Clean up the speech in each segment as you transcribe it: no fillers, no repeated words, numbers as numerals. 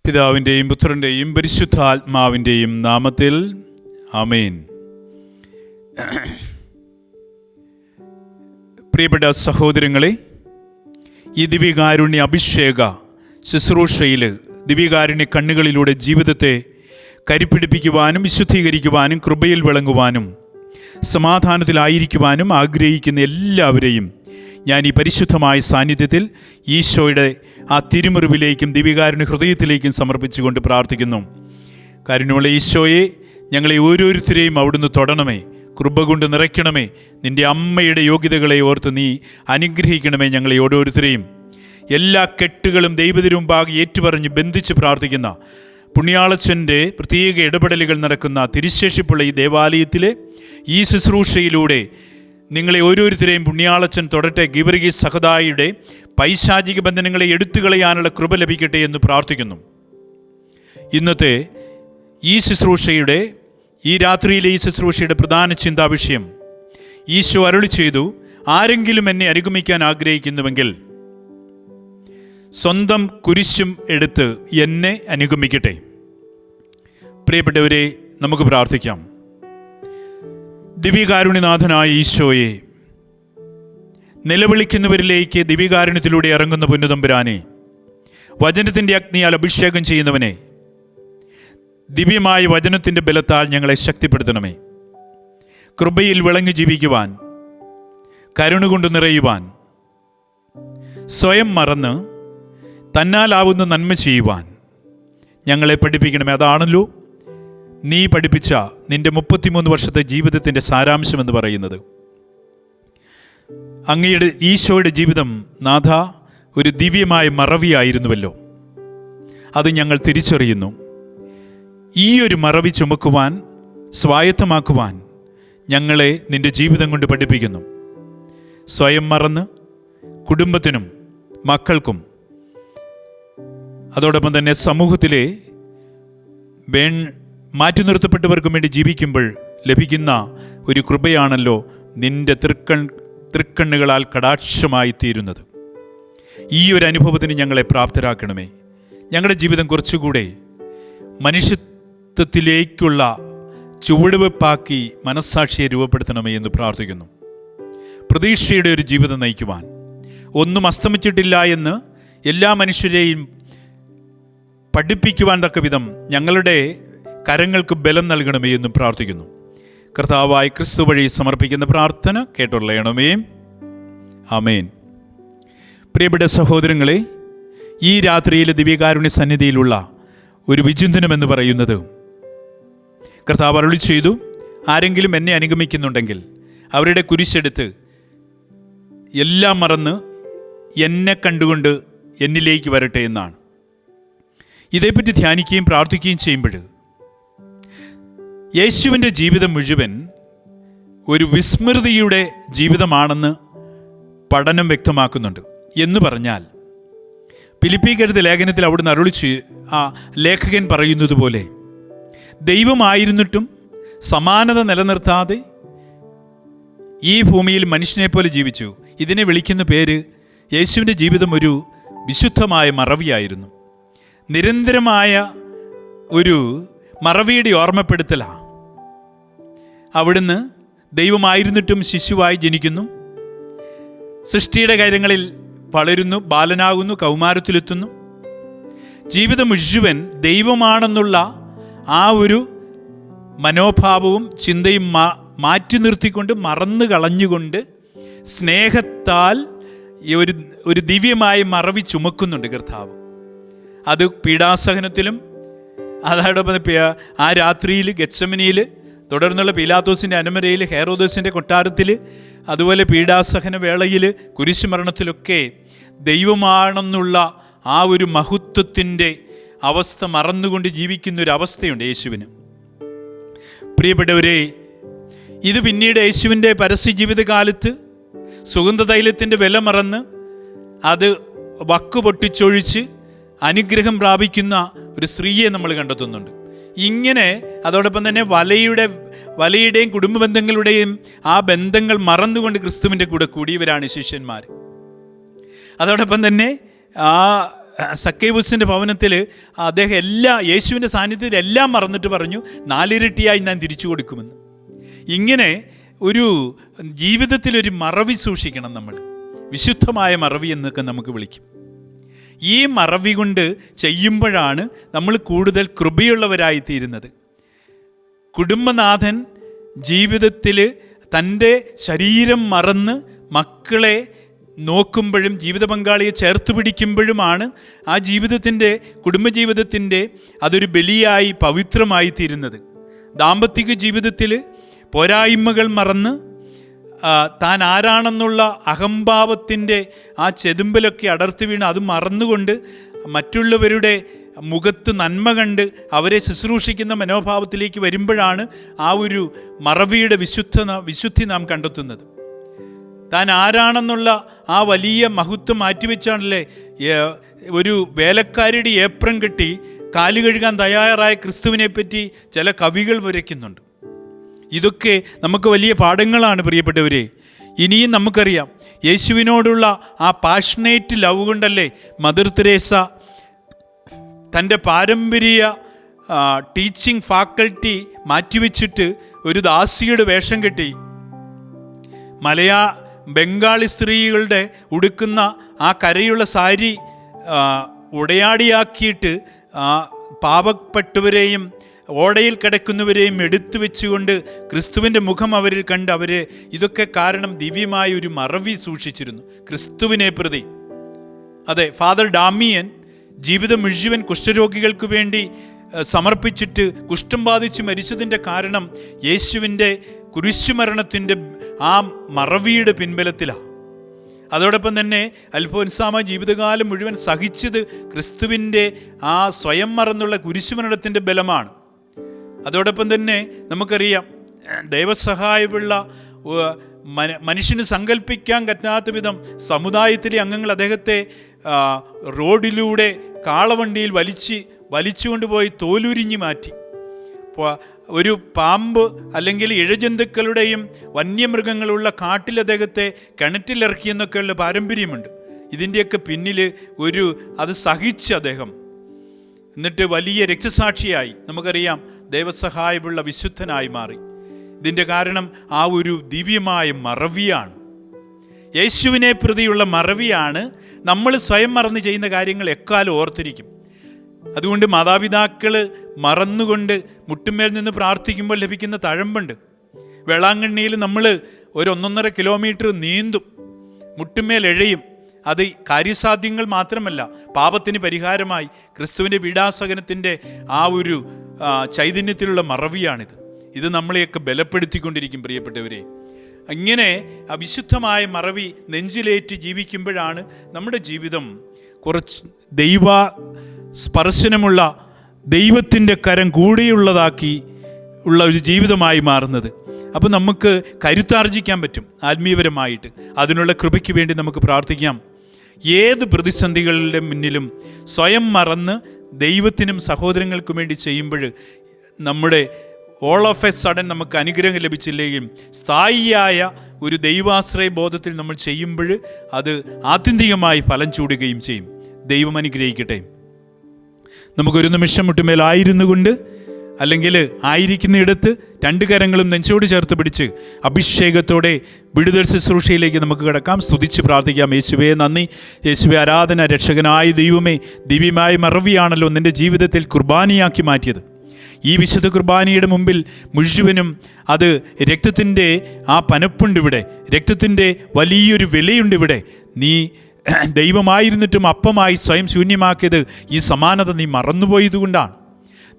പിതാവിൻ്റെയും പുത്രൻ്റെയും പരിശുദ്ധാത്മാവിൻ്റെയും നാമത്തിൽ ആമേൻ. പ്രിയപ്പെട്ട സഹോദരങ്ങളെ, ഈ ദിവ്യകാരുണ്യ അഭിഷേക ശുശ്രൂഷയിൽ ദിവ്യകാരുണ്യ കണ്ണുകളിലൂടെ ജീവിതത്തെ കരിപ്പിടിപ്പിക്കുവാനും വിശുദ്ധീകരിക്കുവാനും കൃപയിൽ വിളങ്ങുവാനും സമാധാനത്തിലായിരിക്കുവാനും ആഗ്രഹിക്കുന്ന എല്ലാവരെയും ഞാൻ ഈ പരിശുദ്ധമായ സാന്നിധ്യത്തിൽ ഈശോയുടെ ആ തിരുമുറിവിലേക്കും ദിവ്യകാരുണ്യ ഹൃദയത്തിലേക്കും സമർപ്പിച്ചുകൊണ്ട് പ്രാർത്ഥിക്കുന്നു. കാരുണ്യമുള്ള ഈശോയെ, ഞങ്ങളെ ഓരോരുത്തരെയും അവിടുന്ന് തൊടണമേ, കൃപ കൊണ്ട് നിറയ്ക്കണമേ. നിൻ്റെ അമ്മയുടെ യോഗ്യതകളെ ഓർത്ത് നീ അനുഗ്രഹിക്കണമേ ഞങ്ങളെ ഓരോരുത്തരെയും. എല്ലാ കെട്ടുകളും ദൈവത്തിനു മുമ്പാകെ ഏറ്റുപറഞ്ഞ് ബന്ധിച്ച് പ്രാർത്ഥിക്കുന്ന പുണ്യാളച്ചൻ്റെ പ്രത്യേക ഇടപെടലുകൾ നടക്കുന്ന തിരുശേഷിപ്പുള്ള ഈ ദേവാലയത്തിലെ ഈ ശുശ്രൂഷയിലൂടെ നിങ്ങളെ ഓരോരുത്തരെയും പുണ്യാളച്ചൻ തൊടട്ടെ. ഗീവർഗീസ് സഹദായിയുടെ പൈശാചിക ബന്ധനങ്ങളെ എടുത്തുകളയാനുള്ള കൃപ ലഭിക്കട്ടെ എന്ന് പ്രാർത്ഥിക്കുന്നു. ഇന്നത്തെ ഈ ശുശ്രൂഷയുടെ ഈ രാത്രിയിലെ ഈ ശുശ്രൂഷയുടെ പ്രധാന ചിന്താവിഷയം, ഈശോ അരുളി ചെയ്തു, ആരെങ്കിലും എന്നെ അനുഗമിക്കാൻ ആഗ്രഹിക്കുന്നുവെങ്കിൽ സ്വന്തം കുരിശും എടുത്ത് എന്നെ അനുഗമിക്കട്ടെ. പ്രിയപ്പെട്ടവരെ, നമുക്ക് പ്രാർത്ഥിക്കാം. ദിവ്യകാരുണ്യനാഥനായ ഈശോയെ, നിലവിളിക്കുന്നവരിലേക്ക് ദിവ്യകാരുണ്യത്തിലൂടെ ഇറങ്ങുന്ന പൊന്നുതമ്പുരാനെ, വചനത്തിൻ്റെ അഗ്നിയാൽ അഭിഷേകം ചെയ്യുന്നവനെ, ദിവ്യമായ വചനത്തിൻ്റെ ബലത്താൽ ഞങ്ങളെ ശക്തിപ്പെടുത്തണമേ. കൃപയിൽ വിളങ്ങി ജീവിക്കുവാൻ, കരുണ കൊണ്ട് നിറയുവാൻ, സ്വയം മറന്ന് തന്നാലാവുന്ന നന്മ ചെയ്യുവാൻ ഞങ്ങളെ പഠിപ്പിക്കണമേ. അതാണല്ലോ നീ പഠിപ്പിച്ച നിൻ്റെ 33 വർഷത്തെ ജീവിതത്തിൻ്റെ സാരാംശമെന്ന് പറയുന്നത്. അങ്ങയുടെ ഈശോയുടെ ജീവിതം നാഥ ഒരു ദിവ്യമായ മറവിയായിരുന്നുവല്ലോ. അത് ഞങ്ങൾ തിരിച്ചറിയുന്നു. ഈ ഒരു മറവി ചുമക്കുവാൻ, സ്വായത്തമാക്കുവാൻ ഞങ്ങളെ നിൻ്റെ ജീവിതം കൊണ്ട് പഠിപ്പിക്കുന്നു. സ്വയം മറന്ന് കുടുംബത്തിനും മക്കൾക്കും അതോടൊപ്പം തന്നെ സമൂഹത്തിലെ മാറ്റി വേണ്ടി ജീവിക്കുമ്പോൾ ലഭിക്കുന്ന ഒരു കൃപയാണല്ലോ നിൻ്റെ തൃക്കണ്ണുകളാൽ കടാക്ഷമായി തീരുന്നത്. ഈ ഒരു അനുഭവത്തിന് ഞങ്ങളെ പ്രാപ്തരാക്കണമേ. ഞങ്ങളുടെ ജീവിതം കുറച്ചുകൂടെ മനുഷ്യത്വത്തിലേക്കുള്ള ചുവടുവെപ്പാക്കി മനസ്സാക്ഷിയെ രൂപപ്പെടുത്തണമേ എന്ന് പ്രാർത്ഥിക്കുന്നു. പ്രതീക്ഷയുടെ ഒരു ജീവിതം നയിക്കുവാൻ, ഒന്നും അസ്തമിച്ചിട്ടില്ല എന്ന് എല്ലാ മനുഷ്യരെയും പഠിപ്പിക്കുവാൻ തക്ക വിധം ഞങ്ങളുടെ കരങ്ങൾക്ക് ബലം നൽകണമേ എന്നും പ്രാർത്ഥിക്കുന്നു. കർത്താവായ ക്രിസ്തു വഴി സമർപ്പിക്കുന്ന പ്രാർത്ഥന കേട്ടുള്ളയണമേ. ആമേൻ. പ്രിയപ്പെട്ട സഹോദരങ്ങളെ, ഈ രാത്രിയിലെ ദിവ്യകാരുണ്യ സന്നിധിയിലുള്ള ഒരു വിചിന്തനം എന്ന് പറയുന്നത്, കർത്താവ് അരുളി ചെയ്തു, ആരെങ്കിലും എന്നെ അനുഗമിക്കുന്നുണ്ടെങ്കിൽ അവരുടെ കുരിശെടുത്ത് എല്ലാം മറന്ന് എന്നെ കണ്ടുകൊണ്ട് എന്നിലേക്ക് വരട്ടെ എന്നാണ്. ഇതേപ്പറ്റി ധ്യാനിക്കുകയും പ്രാർത്ഥിക്കുകയും ചെയ്യുമ്പോൾ യേശുവിൻ്റെ ജീവിതം മുഴുവൻ ഒരു വിസ്മൃതിയുടെ ജീവിതമാണെന്ന് പഠനം വ്യക്തമാക്കുന്നുണ്ട്. എന്ന് പറഞ്ഞാൽ, ഫിലിപ്പിയർക്കെഴുതിയ ലേഖനത്തിൽ അവിടുന്ന് അരുളിച്ച് ആ ലേഖകൻ പറയുന്നത് പോലെ, ദൈവമായിരുന്നിട്ടും സമാനത നിലനിർത്താതെ ഈ ഭൂമിയിൽ മനുഷ്യനെ പോലെ ജീവിച്ചു. ഇതിനെ വിളിക്കുന്ന പേര്, യേശുവിൻ്റെ ജീവിതം ഒരു വിശുദ്ധമായ മറവിയായിരുന്നു. നിരന്തരമായ ഒരു മറവിയുടെ ഓർമ്മപ്പെടുത്തലാണ്. അവിടുന്ന് ദൈവമായിരുന്നിട്ടും ശിശുവായി ജനിക്കുന്നു, സൃഷ്ടിയുടെ കാര്യങ്ങളിൽ വളരുന്നു, ബാലനാകുന്നു, കൗമാരത്തിലെത്തുന്നു. ജീവിതം മുഴുവൻ ദൈവമാണെന്നുള്ള ആ ഒരു മനോഭാവവും ചിന്തയും മാറ്റി നിർത്തിക്കൊണ്ട്, മറന്നു കളഞ്ഞുകൊണ്ട് സ്നേഹത്താൽ ഒരു ദിവ്യമായ മറവി ചുമക്കുന്നുണ്ട് കർത്താവ്. അത് പീഡാസഹനത്തിലും, അതോടൊപ്പം ആ രാത്രിയിൽ ഗെത്സമനിയിൽ, തുടർന്നുള്ള പീലാത്തോസിൻ്റെ അനുമരയിൽ, ഹെറോദസിൻ്റെ കൊട്ടാരത്തിൽ, അതുപോലെ പീഡാസഹന വേളയിൽ, കുരിശുമരണത്തിലൊക്കെ ദൈവമാണെന്നുള്ള ആ ഒരു മഹത്വത്തിൻ്റെ അവസ്ഥ മറന്നുകൊണ്ട് ജീവിക്കുന്ന ഒരു അവസ്ഥയുണ്ട് യേശുവിന്. പ്രിയപ്പെട്ടവരെ, ഇത് പിന്നീട് യേശുവിൻ്റെ പരസ്യ ജീവിതകാലത്ത് സുഗന്ധതൈലത്തിൻ്റെ വില മറന്ന് അത് വക്ക് പൊട്ടിച്ചൊഴിച്ച് അനുഗ്രഹം പ്രാപിക്കുന്ന ഒരു സ്ത്രീയെ നമ്മൾ കണ്ടെത്തുന്നുണ്ട്. ഇങ്ങനെ അതോടൊപ്പം തന്നെ വലയുടെയും കുടുംബ ബന്ധങ്ങളുടെയും ആ ബന്ധങ്ങൾ മറന്നുകൊണ്ട് ക്രിസ്തുവിൻ്റെ കൂടെ കൂടിയവരാണ് ശിഷ്യന്മാർ. അതോടൊപ്പം തന്നെ ആ സക്കേവൂസിൻ്റെ ഭവനത്തിൽ അദ്ദേഹം യേശുവിൻ്റെ സാന്നിധ്യത്തിൽ എല്ലാം മറന്നിട്ട് പറഞ്ഞു 4 ഇരട്ടിയായി ഞാൻ തിരിച്ചു കൊടുക്കുമെന്ന്. ഇങ്ങനെ ഒരു ജീവിതത്തിലൊരു മറവി സൂക്ഷിക്കണം നമ്മൾ. വിശുദ്ധമായ മറവി എന്നൊക്കെ നമുക്ക് വിളിക്കും. ഈ മറവി കൊണ്ട് ചെയ്യുമ്പോഴാണ് നമ്മൾ കൂടുതൽ കൃപയുള്ളവരായിത്തീരുന്നത്. കുടുംബനാഥൻ ജീവിതത്തിൽ തൻ്റെ ശരീരം മറന്ന് മക്കളെ നോക്കുമ്പോഴും ജീവിത പങ്കാളിയെ ചേർത്ത് പിടിക്കുമ്പോഴുമാണ് ആ കുടുംബജീവിതത്തിൻ്റെ അതൊരു ബലിയായി പവിത്രമായി തീരുന്നത്. ദാമ്പത്തിക ജീവിതത്തിൽ പോരായ്മകൾ മറന്ന് താൻ ആരാണെന്നുള്ള അഹംഭാവത്തിൻ്റെ ആ ചെതുമ്പലൊക്കെ അടർത്തി വീണ് അത് മറന്നുകൊണ്ട് മറ്റുള്ളവരുടെ മുഖത്ത് നന്മ കണ്ട് അവരെ ശുശ്രൂഷിക്കുന്ന മനോഭാവത്തിലേക്ക് വരുമ്പോഴാണ് ആ ഒരു മറവിയുടെ വിശുദ്ധി നാം കണ്ടെത്തുന്നത്. താൻ ആരാണെന്നുള്ള ആ വലിയ മഹത്വം മാറ്റിവെച്ചാണല്ലേ ഒരു വേലക്കാരിയുടെ ഏപ്രം കെട്ടി കാല് കഴുകാൻ തയ്യാറായ ക്രിസ്തുവിനെ പറ്റി ചില കവികൾ വരയ്ക്കുന്നുണ്ട്. ഇതൊക്കെ നമുക്ക് വലിയ പാഠങ്ങളാണ് പ്രിയപ്പെട്ടവരെ. ഇനിയും നമുക്കറിയാം യേശുവിനോടുള്ള ആ പാഷനേറ്റ് ലവ് കൊണ്ടല്ലേ മദർ തെരേസ തൻ്റെ പാരമ്പര്യ ടീച്ചിങ് ഫാക്കൽറ്റി മാറ്റിവെച്ചിട്ട് ഒരു ദാസിയുടെ വേഷം കെട്ടി ബംഗാളി സ്ത്രീകളുടെ ഉടുക്കുന്ന ആ കരയുള്ള സാരി ഉടയാടിയാക്കിയിട്ട് പാവപ്പെട്ടവരെയും ഓടയിൽ കിടക്കുന്നവരെയും എടുത്തു വെച്ചുകൊണ്ട് ക്രിസ്തുവിൻ്റെ മുഖം അവരിൽ കണ്ട് ഇതൊക്കെ കാരണം ദിവ്യമായ ഒരു മറവി സൂക്ഷിച്ചിരുന്നു ക്രിസ്തുവിനെ പ്രതി. അതെ, ഫാദർ ഡാമിയൻ ജീവിതം മുഴുവൻ കുഷ്ഠരോഗികൾക്ക് വേണ്ടി സമർപ്പിച്ചിട്ട് കുഷ്ഠം ബാധിച്ച് മരിച്ചതിൻ്റെ കാരണം യേശുവിൻ്റെ കുരിശുമരണത്തിൻ്റെ ആ മറവിയുടെ പിൻബലത്തിലാണ്. അതോടൊപ്പം തന്നെ അൽഫോൻസാമ ജീവിതകാലം മുഴുവൻ സഹിച്ചത് ക്രിസ്തുവിൻ്റെ ആ സ്വയം മറന്നുള്ള കുരിശുമരണത്തിൻ്റെ ബലമാണ്. അതോടൊപ്പം തന്നെ നമുക്കറിയാം ദൈവസഹായമുള്ള മനുഷ്യന് സങ്കല്പിക്കാൻ പറ്റാത്ത വിധം സമുദായത്തിലെ അംഗങ്ങൾ അദ്ദേഹത്തെ റോഡിലൂടെ കാളവണ്ടിയിൽ വലിച്ചുകൊണ്ടുപോയി തോലുരിഞ്ഞു മാറ്റി. ഒരു പാമ്പ് അല്ലെങ്കിൽ ഇഴജന്തുക്കളുടെയും വന്യമൃഗങ്ങളുള്ള കാട്ടിൽ അദ്ദേഹത്തെ കിണറ്റിലിറക്കിയെന്നൊക്കെയുള്ള പാരമ്പര്യമുണ്ട്. ഇതിൻ്റെയൊക്കെ പിന്നിൽ അത് സഹിച്ച് അദ്ദേഹം എന്നിട്ട് വലിയ രക്തസാക്ഷിയായി നമുക്കറിയാം ദൈവസഹായമുള്ള വിശുദ്ധനായി മാറി. ഇതിൻ്റെ കാരണം ആ ഒരു ദിവ്യമായ മറവിയാണ്, യേശുവിനെ പ്രതിയുള്ള മറവിയാണ്. നമ്മൾ സ്വയം മറന്ന് ചെയ്യുന്ന കാര്യങ്ങൾ എക്കാലം ഓർത്തിരിക്കും. അതുകൊണ്ട് മാതാപിതാക്കൾ മറന്നുകൊണ്ട് മുട്ടുമേൽ നിന്ന് പ്രാർത്ഥിക്കുമ്പോൾ ലഭിക്കുന്ന തഴമ്പുണ്ട്. വേളാങ്കണ്ണിയിൽ നമ്മൾ 1.5 കിലോമീറ്റർ നീന്തും, മുട്ടുമേൽ എഴയും. അത് കാര്യസാധ്യങ്ങൾ മാത്രമല്ല, പാപത്തിന് പരിഹാരമായി ക്രിസ്തുവിൻ്റെ പീഡാസഹനത്തിൻ്റെ ആ ഒരു ചൈതന്യത്തിലുള്ള മറവിയാണിത്. ഇത് നമ്മളെയൊക്കെ ബലപ്പെടുത്തിക്കൊണ്ടിരിക്കും പ്രിയപ്പെട്ടവരെ. ഇങ്ങനെ അവിശുദ്ധമായ മറവി നെഞ്ചിലേറ്റ് ജീവിക്കുമ്പോഴാണ് നമ്മുടെ ജീവിതം കുറച്ച് ദൈവ സ്പർശനമുള്ള ദൈവത്തിൻ്റെ കരം കൂടെയുള്ളതാക്കി ഉള്ള ഒരു ജീവിതമായി മാറുന്നത്. അപ്പോൾ നമുക്ക് കരുത്താർജിക്കാൻ പറ്റും ആത്മീയപരമായിട്ട്. അതിനുള്ള കൃപയ്ക്ക് വേണ്ടി നമുക്ക് പ്രാർത്ഥിക്കാം. ഏത് പ്രതിസന്ധികളുടെ മുന്നിലും സ്വയം മറന്ന് ദൈവത്തിനും സഹോദരങ്ങൾക്കും വേണ്ടി ചെയ്യുമ്പോൾ നമ്മുടെ ഓൾ ഓഫ് എ സഡൻ നമുക്ക് അനുഗ്രഹം ലഭിച്ചില്ലെങ്കിലും സ്ഥായിയായ ഒരു ദൈവാശ്രയ ബോധത്തിൽ നമ്മൾ ചെയ്യുമ്പോൾ അത് ആത്യന്തികമായി ഫലം ചൂടുകയും ചെയ്യും. ദൈവം അനുഗ്രഹിക്കട്ടെ. നമുക്കൊരു നിമിഷം മുട്ടുമേലായിരുന്നു കൊണ്ട് അല്ലെങ്കിൽ ആയിരിക്കുന്നിടത്ത് 2 കരങ്ങളും നെഞ്ചോട് ചേർത്ത് പിടിച്ച് അഭിഷേകത്തോടെ വിടുതൽ ശുശ്രൂഷയിലേക്ക് നമുക്ക് കിടക്കാം. സ്തുതിച്ച് പ്രാർത്ഥിക്കാം. യേശുവേ നന്ദി, യേശുവേ ആരാധന. രക്ഷകനായ ദൈവമേ, ദിവ്യമായ മറവിയാണല്ലോ നിൻ്റെ ജീവിതത്തിൽ കുർബാനയാക്കി മാറ്റിയത്. ഈ വിശുദ്ധ കുർബാനയുടെ മുമ്പിൽ മുഴുവനും അത് രക്തത്തിൻ്റെ ആ പനപ്പുണ്ട് ഇവിടെ, രക്തത്തിൻ്റെ വലിയൊരു വിലയുണ്ട് ഇവിടെ. നീ ദൈവമായിരുന്നിട്ടും അപ്പമായി സ്വയം ശൂന്യമാക്കിയത് ഈ സമാനത നീ മറന്നുപോയതുകൊണ്ടാണ്.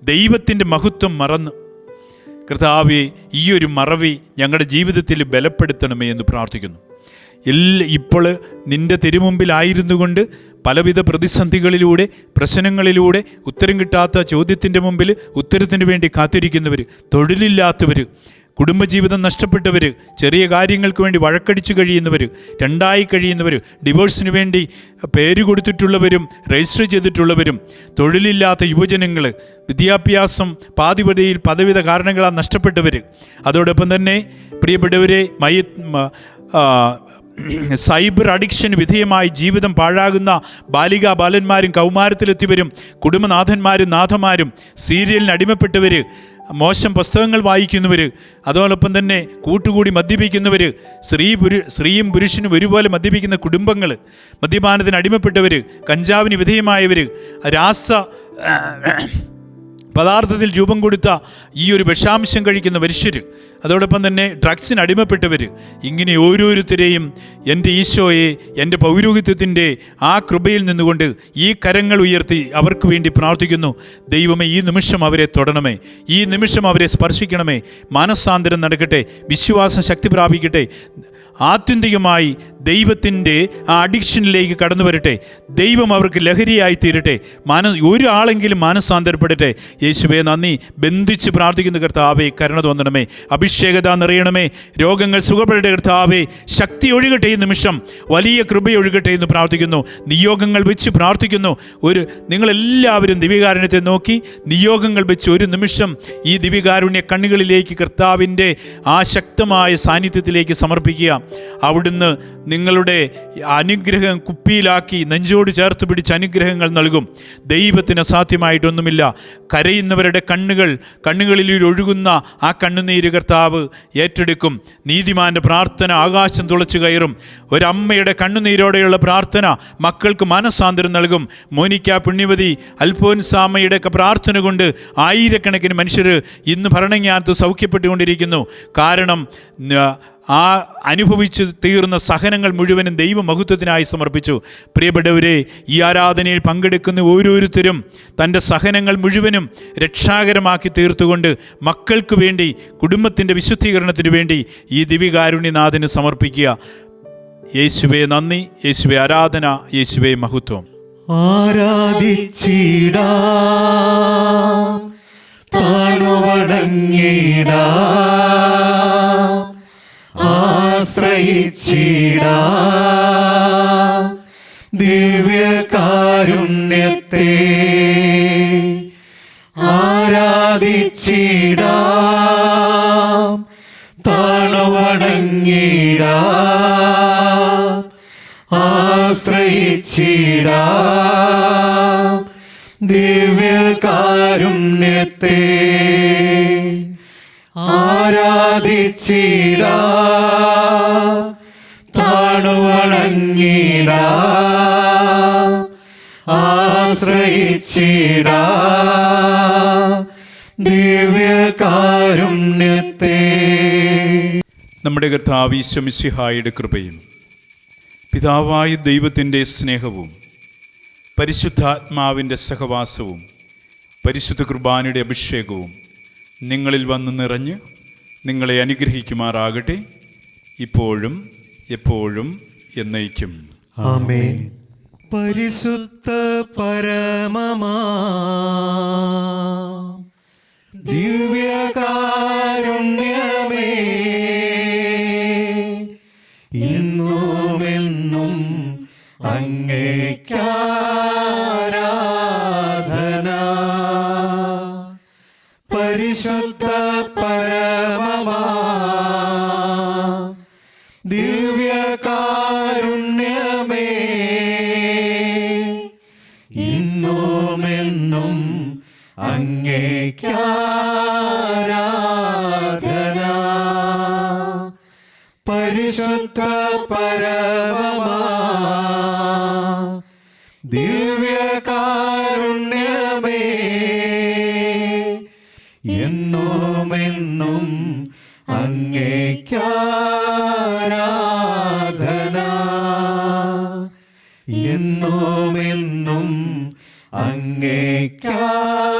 ദൈവത്തിൻ്റെ മഹത്വം മറന്ന് കർത്താവേ, ഈ ഒരു മറവി ഞങ്ങളുടെ ജീവിതത്തിൽ ബലപ്പെടുത്തണമേ എന്ന് പ്രാർത്ഥിക്കുന്നു. ഇപ്പോൾ നിൻ്റെ തിരുമുമ്പിലായിരുന്നു കൊണ്ട് പലവിധ പ്രതിസന്ധികളിലൂടെ പ്രശ്നങ്ങളിലൂടെ ഉത്തരം കിട്ടാത്ത ചോദ്യത്തിൻ്റെ മുമ്പിൽ ഉത്തരത്തിന് വേണ്ടി കാത്തിരിക്കുന്നവർ, തൊഴിലില്ലാത്തവർ, കുടുംബജീവിതം നഷ്ടപ്പെട്ടവർ, ചെറിയ കാര്യങ്ങൾക്ക് വേണ്ടി വഴക്കടിച്ചു കഴിയുന്നവർ, 2ആയി കഴിയുന്നവർ, ഡിവോഴ്സിന് വേണ്ടി പേര് കൊടുത്തിട്ടുള്ളവരും രജിസ്റ്റർ ചെയ്തിട്ടുള്ളവരും, തൊഴിലില്ലാത്ത യുവജനങ്ങൾ, വിദ്യാഭ്യാസം പാതിവഴിയിൽ പലവിധ കാരണങ്ങളാൽ നഷ്ടപ്പെട്ടവർ, അതോടൊപ്പം തന്നെ പ്രിയപ്പെട്ടവരെ സൈബർ അഡിക്ഷൻ വിധേയമായി ജീവിതം പാഴാകുന്ന ബാലികാ ബാലന്മാരും കൗമാരത്തിലെത്തിയവരും കുടുംബനാഥന്മാരും നാഥന്മാരും സീരിയലിന് അടിമപ്പെട്ടവർ, മോശം പുസ്തകങ്ങൾ വായിക്കുന്നവർ, അതോടൊപ്പം തന്നെ കൂട്ടുകൂടി മദ്യപിക്കുന്നവർ, സ്ത്രീയും പുരുഷനും ഒരുപോലെ മദ്യപിക്കുന്ന കുടുംബങ്ങൾ, മദ്യപാനത്തിന് അടിമപ്പെട്ടവർ, കഞ്ചാവിന് വിധേയമായവർ, പദാർത്ഥത്തിൽ രൂപം കൊടുത്ത ഈ ഒരു വിഷാംശം കഴിക്കുന്ന മനുഷ്യർ, അതോടൊപ്പം തന്നെ ഡ്രഗ്സിന് അടിമപ്പെട്ടവർ, ഇങ്ങനെ ഓരോരുത്തരെയും എൻ്റെ ഈശോയെ എൻ്റെ പൗരോഹിത്യത്തിൻ്റെ ആ കൃപയിൽ നിന്നുകൊണ്ട് ഈ കരങ്ങൾ ഉയർത്തി അവർക്ക് വേണ്ടി പ്രാർത്ഥിക്കുന്നു. ദൈവമേ, ഈ നിമിഷം അവരെ തൊടണമേ, ഈ നിമിഷം അവരെ സ്പർശിക്കണമേ. മാനസാന്തരം നടക്കട്ടെ, വിശ്വാസം ശക്തി പ്രാപിക്കട്ടെ, ആത്യന്തികമായി ദൈവത്തിൻ്റെ ആ അഡിക്ഷനിലേക്ക് കടന്നു വരട്ടെ, ദൈവം അവർക്ക് ലഹരിയായി തീരട്ടെ, ഒരാളെങ്കിലും മാനസാന്തരപ്പെടട്ടെ. യേശുവേ നന്ദി. ബന്ധിച്ച് പ്രാർത്ഥിക്കുന്ന കർത്താവേ, കരുണ തോന്നണമേ, അഭിഷേകത നിറയണമേ, രോഗങ്ങൾ സുഖപ്പെടട്ടെ കർത്താവേ, ശക്തി ഒഴുകട്ടെ, ഈ നിമിഷം വലിയ കൃപയൊഴുകട്ടെ എന്ന് പ്രാർത്ഥിക്കുന്നു. നിയോഗങ്ങൾ വെച്ച് പ്രാർത്ഥിക്കുന്നു. നിങ്ങളെല്ലാവരും ദിവ്യകാരുണ്യത്തെ നോക്കി നിയോഗങ്ങൾ വെച്ച് ഒരു നിമിഷം ഈ ദിവ്യകാരുണ്യ കണ്ണുകളിലേക്ക് കർത്താവിൻ്റെ ആ ശക്തമായ സാന്നിധ്യത്തിലേക്ക് സമർപ്പിക്കുക. അവിടുന്ന് നിങ്ങളുടെ അനുഗ്രഹം കുപ്പിയിലാക്കി നെഞ്ചോട് ചേർത്ത് പിടിച്ച് അനുഗ്രഹങ്ങൾ നൽകും. ദൈവത്തിന് അസാധ്യമായിട്ടൊന്നുമില്ല. കരയുന്നവരുടെ കണ്ണുകളിൽ ഒഴുകുന്ന ആ കണ്ണുനീര് കർത്താവ് ഏറ്റെടുക്കും. നീതിമാൻ്റെ പ്രാർത്ഥന ആകാശം തുളച്ചു കയറും. ഒരമ്മയുടെ കണ്ണുനീരോടെയുള്ള പ്രാർത്ഥന മക്കൾക്ക് മനസ്സാന്തരം നൽകും. മോനിക്ക പുണ്യവതി അൽഫോൻസാമ്മയുടെ പ്രാർത്ഥന കൊണ്ട് ആയിരക്കണക്കിന് മനുഷ്യർ ഇന്ന് ഭരണജ്ഞാനത്ത് സൗഖ്യപ്പെട്ടുകൊണ്ടിരിക്കുന്നു. കാരണം ആ അനുഭവിച്ചു തീർന്ന സഹനങ്ങൾ മുഴുവനും ദൈവമഹത്വത്തിനായി സമർപ്പിച്ചു. പ്രിയപ്പെട്ടവരെ, ഈ ആരാധനയിൽ പങ്കെടുക്കുന്ന ഓരോരുത്തരും തൻ്റെ സഹനങ്ങൾ മുഴുവനും രക്ഷാകരമാക്കി തീർത്തുകൊണ്ട് മക്കൾക്ക് വേണ്ടി, കുടുംബത്തിൻ്റെ വിശുദ്ധീകരണത്തിന് വേണ്ടി ഈ ദിവ്യകാരുണ്യനാഥന് സമർപ്പിക്കുക. യേശുവേ നന്ദി, യേശുവേ ആരാധന, യേശുവേ മഹത്വം. ആരാധിച്ചിടാ താണുവണങ്ങിടാ ആശ്രയിച്ചിടാ ദിവ്യകാരുണ്യത്തെ ആരാധിച്ചിടാ താണുവണങ്ങിടാ ആശ്രയിച്ചിടാ ദിവ്യകാരുണ്യത്തെ ആരാധിച്ചിടാ താണുവണങ്ങിടാ ആശ്രയിച്ചിടാ ദിവ്യകാരുണ്യത്തെ. നമ്മുടെ കർത്താവ് ഈശോ മിശിഹായുടെ കൃപയും പിതാവായ ദൈവത്തിൻ്റെ സ്നേഹവും പരിശുദ്ധാത്മാവിൻ്റെ സഹവാസവും പരിശുദ്ധ കുർബാനയുടെ അഭിഷേകവും നിങ്ങളിൽ വന്ന് നിറഞ്ഞ് നിങ്ങളെ അനുഗ്രഹിക്കുമാറാകട്ടെ, ഇപ്പോഴും എപ്പോഴും എന്നേക്കും. ആമേൻ. പരിശുദ്ധ പരമമാ ദിവ്യകാരുണ്യമേ, ഇന്നുമെന്നും അങ്ങേക്കാരാധന. പരിശുദ്ധ പരമമാ ദിവ്യകാരുണ്യമേ, ഇന്നുമെന്നും അങ്ങേക്കാരാധന. പരിശുദ്ധ പരമമാ ദിവ്യകാരുണ്യമേ, എന്നുമെന്നും അങ്ങേക്കാരാധന. എന്നുമെന്നും അങ്ങേക്കാരാധന.